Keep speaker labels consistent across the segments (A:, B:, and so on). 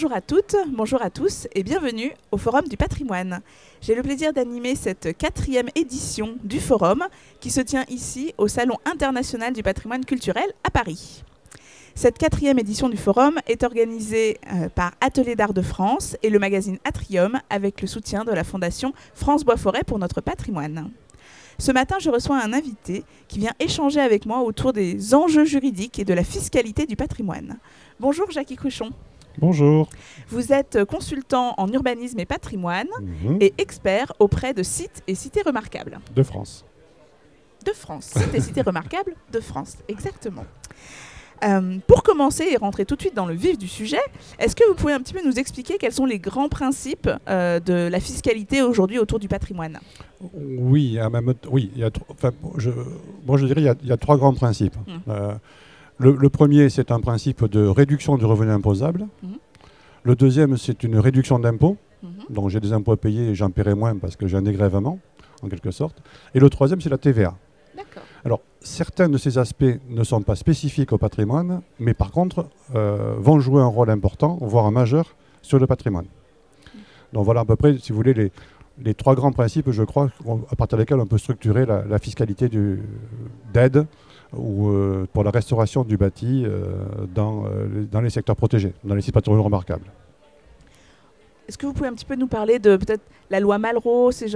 A: Bonjour à toutes, bonjour à tous et bienvenue au Forum du patrimoine. J'ai le plaisir d'animer cette 4e édition du Forum qui se tient ici au Salon international du patrimoine culturel à Paris. Cette 4e édition du Forum est organisée par Atelier d'Art de France et le magazine Atrium avec le soutien de la Fondation France Bois Forêt pour notre patrimoine. Ce matin, je reçois un invité qui vient échanger avec moi autour des enjeux juridiques et de la fiscalité du patrimoine. Bonjour Jackie Cruchon.
B: Bonjour.
A: Vous êtes consultant en urbanisme et patrimoine et expert auprès de sites et cités remarquables.
B: De France.
A: De France. Sites et cités remarquables de France, exactement. Pour commencer et rentrer tout de suite dans le vif du sujet, est-ce que vous pouvez un petit peu nous expliquer quels sont les grands principes de la fiscalité aujourd'hui autour du patrimoine ?
B: Oui, je dirais qu'il y a 3 grands principes. Le premier, c'est un principe de réduction du revenu imposable. Le deuxième, c'est une réduction d'impôts. Donc j'ai des impôts à payer et j'en paierai moins parce que j'ai un dégrèvement, en quelque sorte. Et le troisième, c'est la TVA. Alors, certains de ces aspects ne sont pas spécifiques au patrimoine, mais par contre, vont jouer un rôle important, voire un majeur, sur le patrimoine. Donc voilà à peu près, si vous voulez, les 3 grands principes, je crois, à partir desquels on peut structurer la fiscalité d'aide ou pour la restauration du bâti dans les secteurs protégés, dans les sites patrimoniaux remarquables.
A: Est-ce que vous pouvez un petit peu nous parler de peut-être la loi Malraux, ces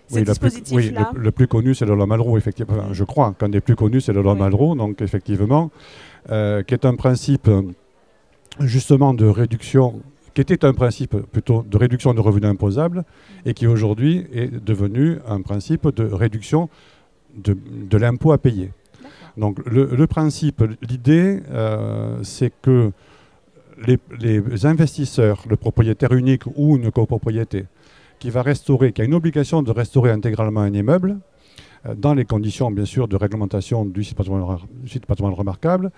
A: dispositifs-là ?
B: Oui, le plus connu, c'est la loi Malraux, effectivement. Enfin, je crois qu'un des plus connus, c'est la loi Malraux, donc effectivement, qui est un principe justement de réduction, qui était un principe plutôt de réduction de revenus imposables et qui aujourd'hui est devenu un principe de réduction de l'impôt à payer. Donc le principe, l'idée, c'est que les investisseurs, le propriétaire unique ou une copropriété, qui a une obligation de restaurer intégralement un immeuble, dans les conditions bien sûr de réglementation du site patrimonial remarquable,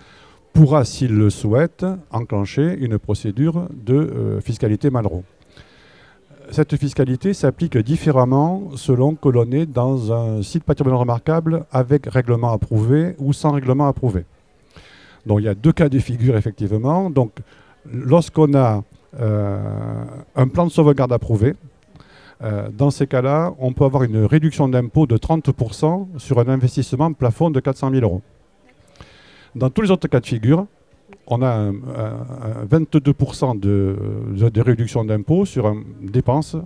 B: pourra, s'il le souhaite, enclencher une procédure de fiscalité Malraux. Cette fiscalité s'applique différemment selon que l'on est dans un site patrimonial remarquable avec règlement approuvé ou sans règlement approuvé. Donc il y a 2 cas de figure effectivement. Donc lorsqu'on a un plan de sauvegarde approuvé, dans ces cas-là, on peut avoir une réduction d'impôt de 30% sur un investissement plafond de 400 000 €. Dans tous les autres cas de figure, on a un 22% de réduction d'impôt sur une dépense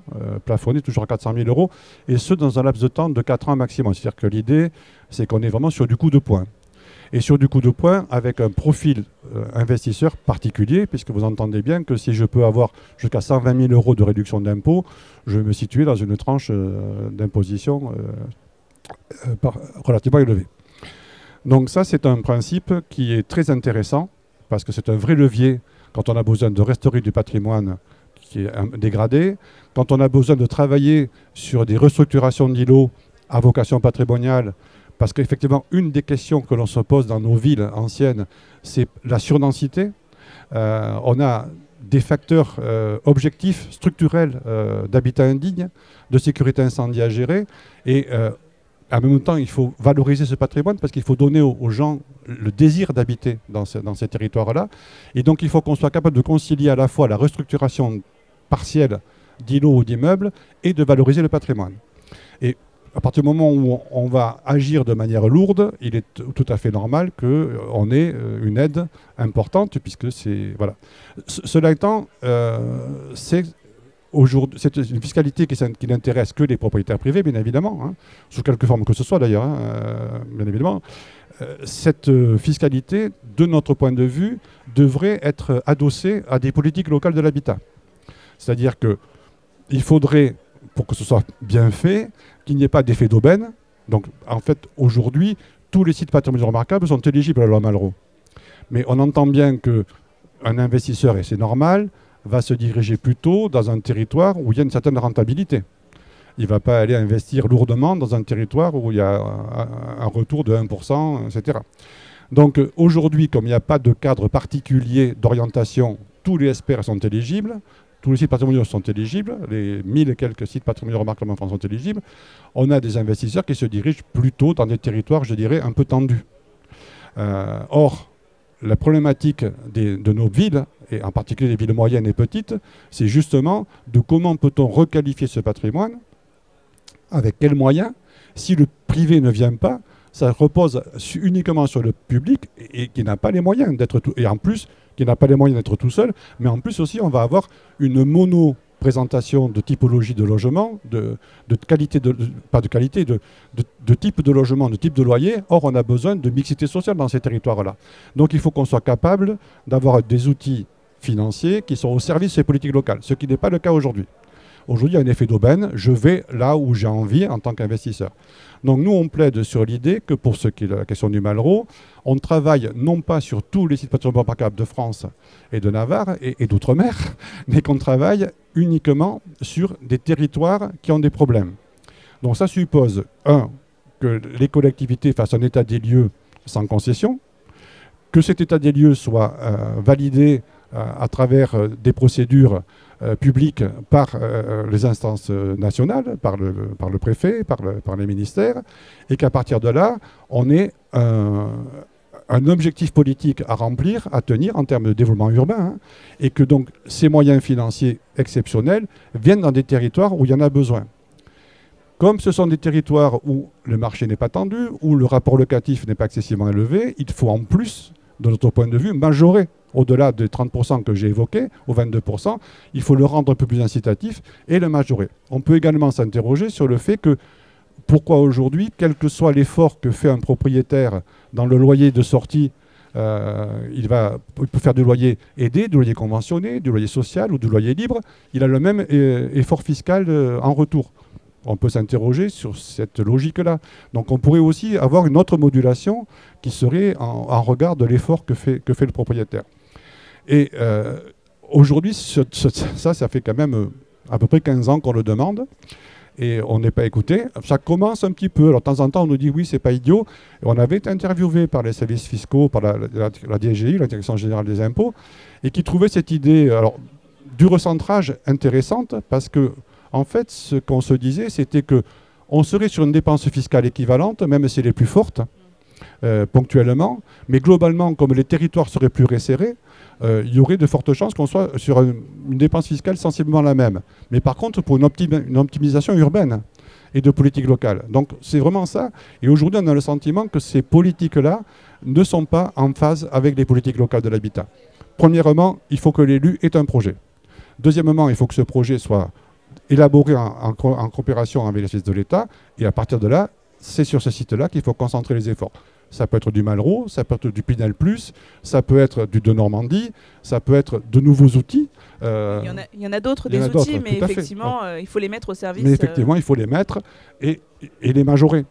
B: plafonnée toujours à 400 000 €, et ce dans un laps de temps de 4 ans maximum. C'est-à-dire que l'idée, c'est qu'on est vraiment sur du coup de poing. Et sur du coup de poing, avec un profil investisseur particulier, puisque vous entendez bien que si je peux avoir jusqu'à 120 000 € de réduction d'impôt, je vais me situer dans une tranche d'imposition relativement élevée. Donc ça, c'est un principe qui est très intéressant, parce que c'est un vrai levier quand on a besoin de restaurer du patrimoine qui est dégradé, quand on a besoin de travailler sur des restructurations d'îlots à vocation patrimoniale, parce qu'effectivement, une des questions que l'on se pose dans nos villes anciennes, c'est la surdensité. On a des facteurs objectifs, structurels d'habitat indigne, de sécurité incendie à gérer, et en même temps, il faut valoriser ce patrimoine parce qu'il faut donner aux gens le désir d'habiter dans ces territoires-là. Et donc, il faut qu'on soit capable de concilier à la fois la restructuration partielle d'îlots ou d'immeubles et de valoriser le patrimoine. Et à partir du moment où on va agir de manière lourde, il est tout à fait normal qu'on ait une aide importante, puisque c'est... Voilà. Cela étant, c'est une fiscalité qui n'intéresse que les propriétaires privés, bien évidemment, hein, sous quelque forme que ce soit d'ailleurs, bien évidemment. Cette fiscalité, de notre point de vue, devrait être adossée à des politiques locales de l'habitat. C'est-à-dire qu'il faudrait, pour que ce soit bien fait, qu'il n'y ait pas d'effet d'aubaine. Donc, en fait, aujourd'hui, tous les sites patrimoniaux remarquables sont éligibles à la loi Malraux. Mais on entend bien qu'un investisseur, et c'est normal, va se diriger plutôt dans un territoire où il y a une certaine rentabilité. Il ne va pas aller investir lourdement dans un territoire où il y a un retour de 1%, etc. Donc aujourd'hui, comme il n'y a pas de cadre particulier d'orientation, tous les SPR sont éligibles, tous les sites patrimoniaux sont éligibles, les 1000 et quelques sites patrimoniaux remarquables en France sont éligibles. On a des investisseurs qui se dirigent plutôt dans des territoires, je dirais, un peu tendus. Or, la problématique de nos villes, et en particulier les villes moyennes et petites, c'est justement de comment peut-on requalifier ce patrimoine, avec quels moyens. Si le privé ne vient pas, ça repose uniquement sur le public et qui n'a pas les moyens d'être tout, et en plus qui n'a pas les moyens d'être tout seul, mais en plus aussi on va avoir une mono-présentation de typologie de logement, de qualité, pas de qualité, de type de logement, de type de loyer. Or on a besoin de mixité sociale dans ces territoires-là. Donc il faut qu'on soit capable d'avoir des outils financiers qui sont au service des politiques locales, ce qui n'est pas le cas aujourd'hui. Aujourd'hui, il y a un effet d'aubaine, je vais là où j'ai envie en tant qu'investisseur. Donc nous, on plaide sur l'idée que pour ce qui est de la question du Malraux, on travaille non pas sur tous les sites patrimoniaux remarquables de France et de Navarre et d'outre-mer, mais qu'on travaille uniquement sur des territoires qui ont des problèmes. Donc ça suppose, que les collectivités fassent un état des lieux sans concession, que cet état des lieux soit validé à travers des procédures publiques par les instances nationales, par le préfet, par les ministères, et qu'à partir de là, on ait un objectif politique à remplir, à tenir en termes de développement urbain, et que donc ces moyens financiers exceptionnels viennent dans des territoires où il y en a besoin. Comme ce sont des territoires où le marché n'est pas tendu, où le rapport locatif n'est pas excessivement élevé, il faut en plus, de notre point de vue, majorer. Au-delà des 30% que j'ai évoqués, aux 22%, il faut le rendre un peu plus incitatif et le majorer. On peut également s'interroger sur le fait que pourquoi aujourd'hui, quel que soit l'effort que fait un propriétaire dans le loyer de sortie, il peut faire du loyer aidé, du loyer conventionné, du loyer social ou du loyer libre, il a le même effort fiscal en retour. On peut s'interroger sur cette logique-là. Donc on pourrait aussi avoir une autre modulation qui serait en regard de l'effort que fait le propriétaire. Et aujourd'hui, ça fait quand même à peu près 15 ans qu'on le demande et on n'est pas écouté. Ça commence un petit peu. Alors de temps en temps, on nous dit oui, c'est pas idiot. Et on avait été interviewé par les services fiscaux, par la DGI, la Direction Générale des Impôts, et qui trouvait cette idée du recentrage intéressante parce que, en fait, ce qu'on se disait, c'était qu'on serait sur une dépense fiscale équivalente, même si elle est plus forte, ponctuellement, mais globalement, comme les territoires seraient plus resserrés, il y aurait de fortes chances qu'on soit sur une dépense fiscale sensiblement la même. Mais par contre, pour une optimisation urbaine et de politique locale. Donc c'est vraiment ça. Et aujourd'hui, on a le sentiment que ces politiques-là ne sont pas en phase avec les politiques locales de l'habitat. Premièrement, il faut que l'élu ait un projet. Deuxièmement, il faut que ce projet soit élaboré en coopération avec les services de l'État. Et à partir de là, c'est sur ce site-là qu'il faut concentrer les efforts. Ça peut être du Malraux, ça peut être du Pinel+, ça peut être du de Normandie, ça peut être de nouveaux outils.
A: Il y en a d'autres, des outils, mais effectivement, il faut les mettre au service.
B: Mais effectivement, il faut les mettre et les majorer,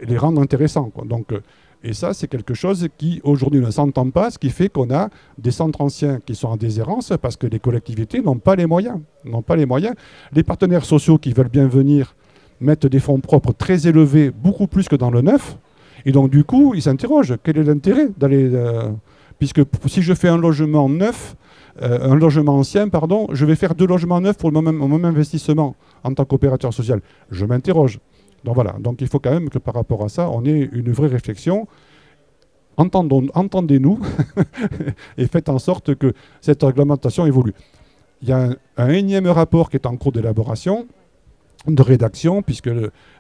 B: et les rendre intéressants, quoi. Donc, et ça, c'est quelque chose qui, aujourd'hui, ne s'entend pas, ce qui fait qu'on a des centres anciens qui sont en déshérence parce que les collectivités n'ont pas les moyens. Les partenaires sociaux qui veulent bien venir mettent des fonds propres très élevés, beaucoup plus que dans le neuf. Et donc, du coup, ils s'interrogent. Quel est l'intérêt d'aller... puisque si je fais un logement neuf, un logement ancien, pardon, je vais faire 2 logements neufs pour mon même investissement en tant qu'opérateur social. Je m'interroge. Donc voilà. Donc il faut quand même que par rapport à ça, on ait une vraie réflexion. Entendez-nous et faites en sorte que cette réglementation évolue. Il y a un énième rapport qui est en cours d'élaboration, de rédaction, puisque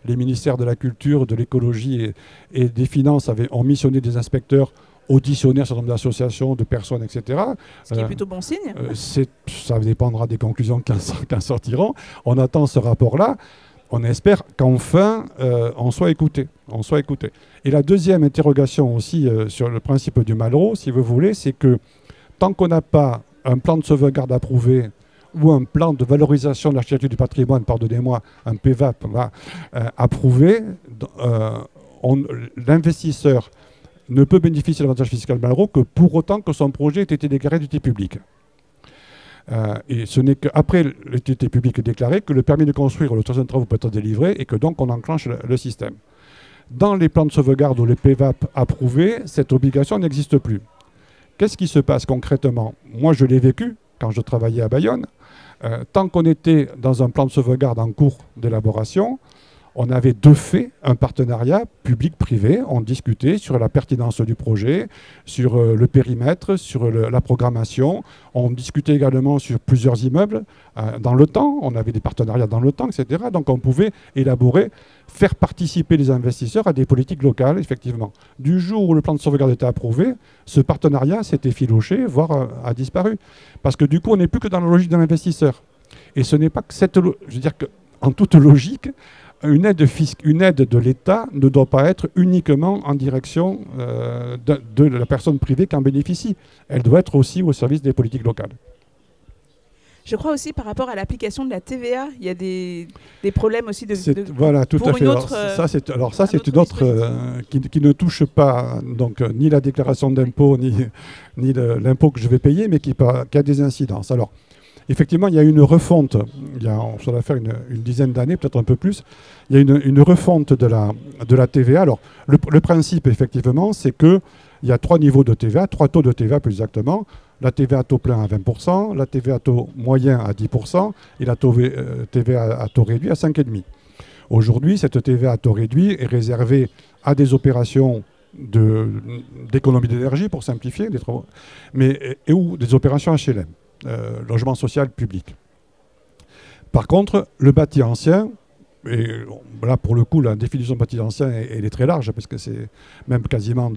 B: les ministères de la Culture, de l'Écologie et des Finances ont missionné des inspecteurs auditionner un certain nombre d'associations, de personnes, etc.
A: Ce qui est plutôt bon signe.
B: Ça dépendra des conclusions qu'en sortiront. On attend ce rapport-là. On espère qu'enfin, on soit écouté. Et la deuxième interrogation aussi sur le principe du Malraux, si vous voulez, c'est que tant qu'on n'a pas un plan de sauvegarde approuvé ou un plan de valorisation de l'architecture du patrimoine, pardonnez-moi, un PVAP approuvé, l'investisseur ne peut bénéficier de l'avantage fiscal Malraux que pour autant que son projet ait été déclaré d'utilité publique. Et ce n'est qu'après l'utilité publique déclarée que le permis de construire ou l'autorisation de travaux peut être délivré et que donc on enclenche le système. Dans les plans de sauvegarde ou les PVAP approuvés, cette obligation n'existe plus. Qu'est-ce qui se passe concrètement? Moi, je l'ai vécu quand je travaillais à Bayonne. Tant qu'on était dans un plan de sauvegarde en cours d'élaboration, on avait de fait un partenariat public-privé. On discutait sur la pertinence du projet, sur le périmètre, sur la programmation. On discutait également sur plusieurs immeubles dans le temps. On avait des partenariats dans le temps, etc. Donc on pouvait élaborer, faire participer les investisseurs à des politiques locales, effectivement. Du jour où le plan de sauvegarde était approuvé, ce partenariat s'était filoché, voire a disparu. Parce que du coup, on n'est plus que dans la logique de l'investisseur. Et ce n'est pas que cette... Je veux dire qu'en toute logique, une aide de l'État ne doit pas être uniquement en direction de la personne privée qui en bénéficie. Elle doit être aussi au service des politiques locales.
A: Je crois aussi par rapport à l'application de la TVA, il y a des problèmes aussi
B: voilà, tout à fait. Alors ça, c'est une autre qui ne touche pas donc, ni la déclaration d'impôt, ni l'impôt que je vais payer, mais qui a des incidences. Alors, effectivement, il y a une refonte, ça va faire une dizaine d'années, peut-être un peu plus, il y a une refonte de la TVA. Alors, le principe, effectivement, c'est qu'il y a 3 niveaux de TVA, 3 taux de TVA plus exactement. La TVA à taux plein à 20%, la TVA à taux moyen à 10% et la TVA à taux réduit à 5,5%. Aujourd'hui, cette TVA à taux réduit est réservée à des opérations d'économie d'énergie, pour simplifier, ou des opérations HLM, logement social public. Par contre, le bâti ancien, et là pour le coup la définition de bâti ancien elle est très large parce que c'est même quasiment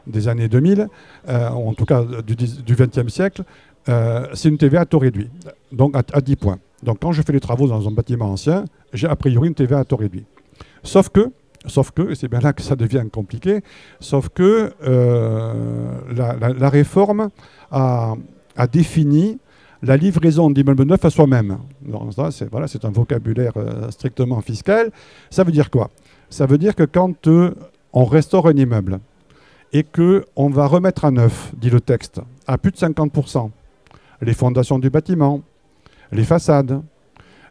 B: des années 2000, en tout cas du XXe siècle, c'est une TVA à taux réduit, donc à 10 points. Donc quand je fais les travaux dans un bâtiment ancien, j'ai a priori une TVA à taux réduit. Sauf que, et c'est bien là que ça devient compliqué, sauf que la réforme a défini la livraison d'immeubles neufs à soi-même. C'est un vocabulaire strictement fiscal. Ça veut dire quoi? Ça veut dire que quand on restaure un immeuble et qu'on va remettre à neuf, dit le texte, à plus de 50%, les fondations du bâtiment, les façades,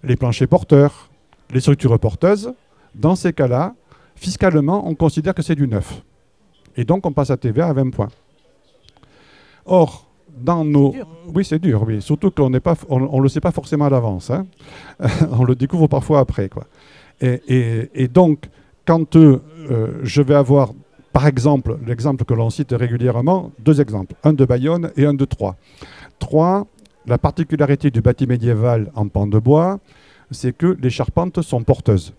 B: les planchers porteurs, les structures porteuses, dans ces cas-là, fiscalement, on considère que c'est du neuf. Et donc, on passe à TVA à 20 points. Or, oui, c'est dur, oui. Surtout qu'on ne le sait pas forcément à l'avance. Hein. On le découvre parfois après, quoi. Et donc, quand je vais avoir, par exemple, l'exemple que l'on cite régulièrement, 2 exemples, un de Bayonne et un de Troyes. Troyes, la particularité du bâti médiéval en pan de bois, c'est que les charpentes sont porteuses.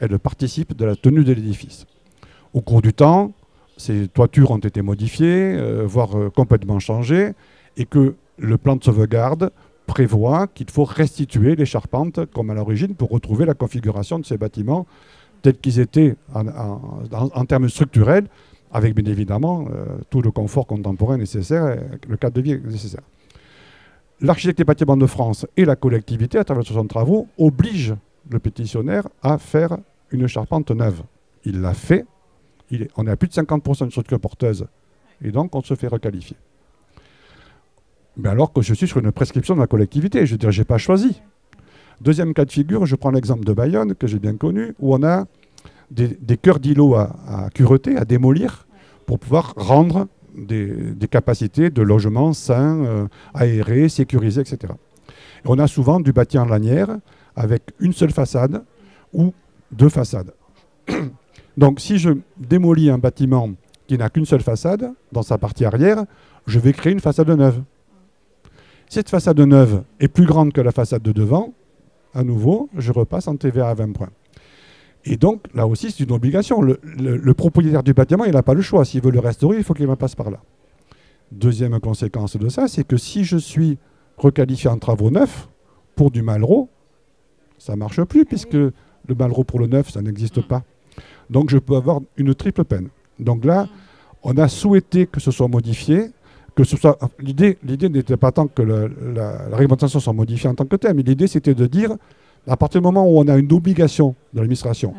B: Elles participent de la tenue de l'édifice. Au cours du temps, ces toitures ont été modifiées, voire complètement changées, et que le plan de sauvegarde prévoit qu'il faut restituer les charpentes comme à l'origine pour retrouver la configuration de ces bâtiments tels qu'ils étaient en termes structurels, avec bien évidemment tout le confort contemporain nécessaire, le cadre de vie nécessaire. L'architecte des bâtiments de France et la collectivité, à travers son travaux, obligent le pétitionnaire à faire une charpente neuve. Il l'a fait. On est à plus de 50% de structure porteuse. Et donc, on se fait requalifier. Mais alors que je suis sur une prescription de la collectivité. Je veux dire, je n'ai pas choisi. Deuxième cas de figure, je prends l'exemple de Bayonne, que j'ai bien connu, où on a des cœurs d'îlots à cureter, à démolir, pour pouvoir rendre des capacités de logement sains, aérés, sécurisés, etc. Et on a souvent du bâti en lanière, avec une seule façade ou 2 façades. Donc, si je démolis un bâtiment qui n'a qu'une seule façade, dans sa partie arrière, je vais créer une façade neuve. Cette façade neuve est plus grande que la façade de devant. À nouveau, je repasse en TVA à 20 points. Et donc, là aussi, c'est une obligation. Le propriétaire du bâtiment, il n'a pas le choix. S'il veut le restaurer, il faut qu'il me passe par là. Deuxième conséquence de ça, c'est que si je suis requalifié en travaux neufs, pour du Malraux, ça ne marche plus, puisque le Malraux pour le neuf, ça n'existe pas. Donc je peux avoir une triple peine. Donc là, on a souhaité que ce soit modifié, que ce soit... L'idée n'était pas tant que la réglementation soit modifiée en tant que telle, mais l'idée c'était de dire, à partir du moment où on a une obligation de l'administration,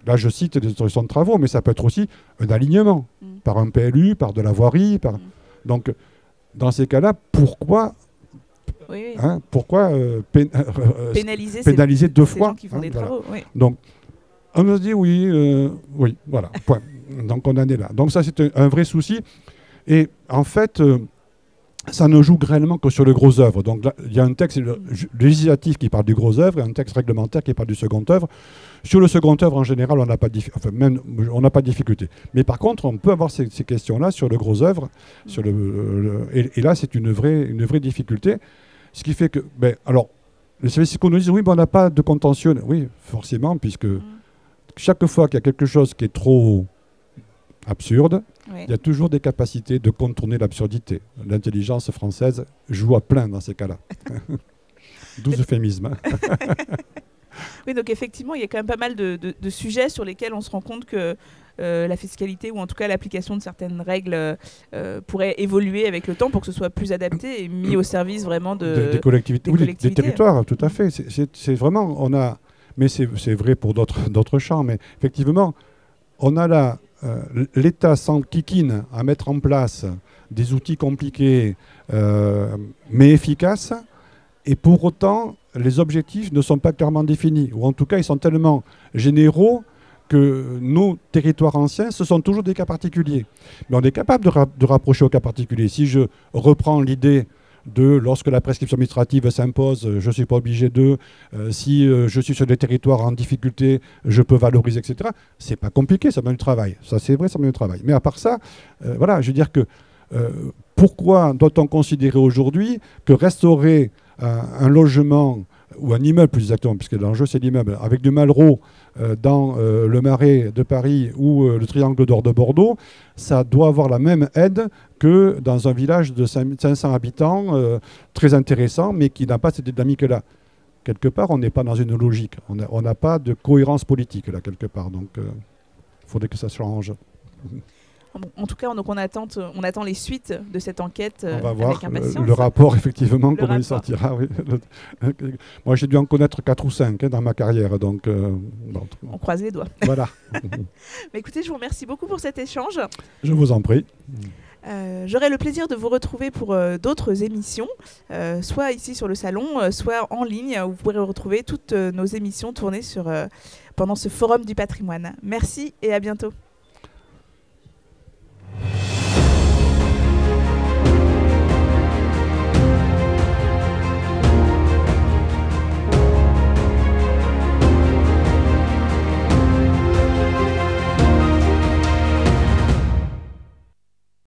B: là je cite des autorisations de travaux, mais ça peut être aussi un alignement, par un PLU, par de la voirie, donc dans ces cas-là, pourquoi pénaliser 2 fois
A: qui font des travaux, oui.
B: Donc, on nous dit oui, voilà, point. Donc on en est là. Donc ça, c'est un vrai souci. Et en fait, ça ne joue réellement que sur le gros œuvre. Donc là, il y a un texte législatif qui parle du gros œuvre et un texte réglementaire qui parle du second œuvre. Sur le second œuvre, en général, on n'a pas de difficulté. Mais par contre, on peut avoir ces questions-là sur le gros œuvre. Et là, c'est une vraie difficulté. Ce qui fait que... alors, les services fiscaux nous disent, oui, on n'a pas de contentieux. Oui, forcément, puisque chaque fois qu'il y a quelque chose qui est trop absurde, il y a toujours des capacités de contourner l'absurdité. L'intelligence française joue à plein dans ces cas-là. 12 euphémismes.
A: Oui, donc effectivement, il y a quand même pas mal de sujets sur lesquels on se rend compte que la fiscalité, ou en tout cas l'application de certaines règles, pourrait évoluer avec le temps pour que ce soit plus adapté et mis au service vraiment
B: des collectivités. Des territoires, tout à fait. C'est vraiment, mais c'est vrai pour d'autres champs, mais effectivement, on a là l'État s'enquiquine à mettre en place des outils compliqués mais efficaces, et pour autant les objectifs ne sont pas clairement définis, ou en tout cas ils sont tellement généraux que nos territoires anciens, ce sont toujours des cas particuliers. Mais on est capable de rapprocher aux cas particuliers. Si je reprends l'idée de lorsque la prescription administrative s'impose, je ne suis pas obligé de, si je suis sur des territoires en difficulté, je peux valoriser, etc. C'est pas compliqué, ça met du travail. Ça, c'est vrai, ça met du travail. Mais à part ça, voilà, je veux dire que pourquoi doit-on considérer aujourd'hui que restaurer un logement, ou un immeuble plus exactement, puisque l'enjeu c'est l'immeuble, avec du Malraux dans le Marais de Paris ou le Triangle d'Or de Bordeaux, ça doit avoir la même aide que dans un village de 500 habitants, très intéressant, mais qui n'a pas cette dynamique-là. Quelque part, on n'est pas dans une logique. On n'a pas de cohérence politique, là, quelque part. Donc, il faudrait que ça change.
A: Bon, en tout cas, on attend les suites de cette enquête
B: on va voir
A: avec impatience.
B: Le rapport, effectivement, comment il sortira. Oui. Moi, j'ai dû en connaître 4 ou 5 dans ma carrière. Donc,
A: on croise les doigts.
B: Voilà.
A: Mais écoutez, je vous remercie beaucoup pour cet échange.
B: Je vous en prie.
A: J'aurai le plaisir de vous retrouver pour d'autres émissions, soit ici sur le salon, soit en ligne, où vous pourrez retrouver toutes nos émissions tournées pendant ce Forum du patrimoine. Merci et à bientôt.